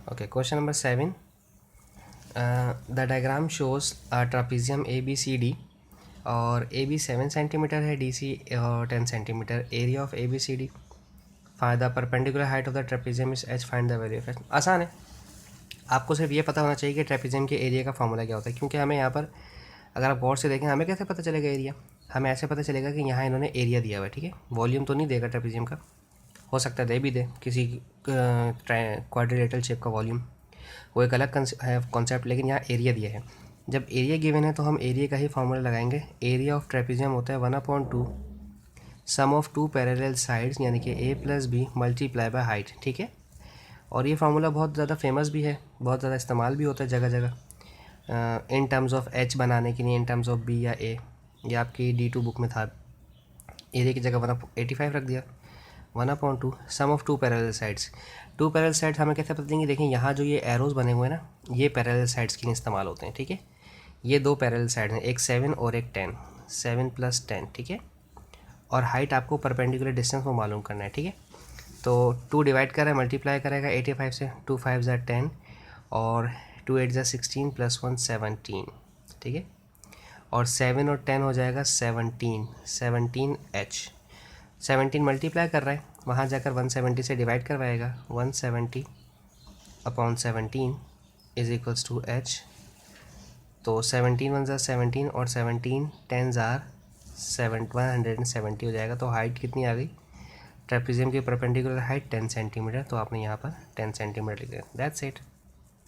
Okay, question number 7. The diagram shows a trapezium ABCD और AB 7 centimetre है, DC और 10 centimetre. Area of ABCD. Find the perpendicular height of the trapezium is h. Find the value of h. आसान है, आपको सिर्फ ये पता होना चाहिए कि ट्रेपेजियम के एरिया का फॉर्मूला क्या होता है, क्योंकि हमें यहाँ पर अगर आप गौर से देखें हमें कैसे पता चलेगा एरिया. हमें ऐसे पता चलेगा कि यहाँ इन्होंने एरिया दिया हुआ है, ठीक है. वॉल्यूम तो नहीं देगा ट्रेपेजियम का, हो सकता है दे भी दे किसी क्वाड्रिलेटरल शेप का वॉल्यूम, वो एक अलग कॉन्सेप्ट. लेकिन यहाँ एरिया दिया है. जब एरिया गिवन है तो हम एरिया का ही फॉर्मूला लगाएंगे. एरिया ऑफ ट्रेपेजियम होता है 1/2 sum of two parallel sides, यानी कि a + b multiply by height, ठीक है. और ये फार्मूला बहुत ज़्यादा फेमस भी है, बहुत ज़्यादा इस्तेमाल भी होता है जगह जगह इन टर्म्स ऑफ h बनाने के लिए, इन टर्म्स ऑफ b या a. ये आपकी D2 बुक में था. एरिया की जगह 1/85 रख दिया. 1/2 sum of two parallel sides. Two parallel sides हमें कैसे पता चलेंगे, देखें यहाँ जो ये एरोज़ बने हुए हैं ना, ये पैरेलल साइड्स के लिए इस्तेमाल होते हैं, ठीक है. ये दो पैरेलल साइड हैं, एक 7 और एक 10, 7 + 10, ठीक है. और हाइट आपको परपेंडिकुलर डिस्टेंस को मालूम करना है, ठीक है. तो 2 डिवाइड कर रहा है, मल्टीप्लाई करेगा 85 से. 2 5 = 10 और 2 8 = 16 + 1 17, ठीक है. और 7 और 10 हो जाएगा 17h. 17 मल्टीप्लाई कर रहा है, वहाँ जाकर 170 से डिवाइड करवाएगा. 170/17 = h. तो 17 1 = 17 और 17 10 = 170 हो जाएगा. तो हाइट कितनी आ गई ट्रेपेजियम की परपेंडिकुलर हाइट 10 सेंटीमीटर. तो आपने यहाँ पर 10 सेंटीमीटर लिख दिया. That's it.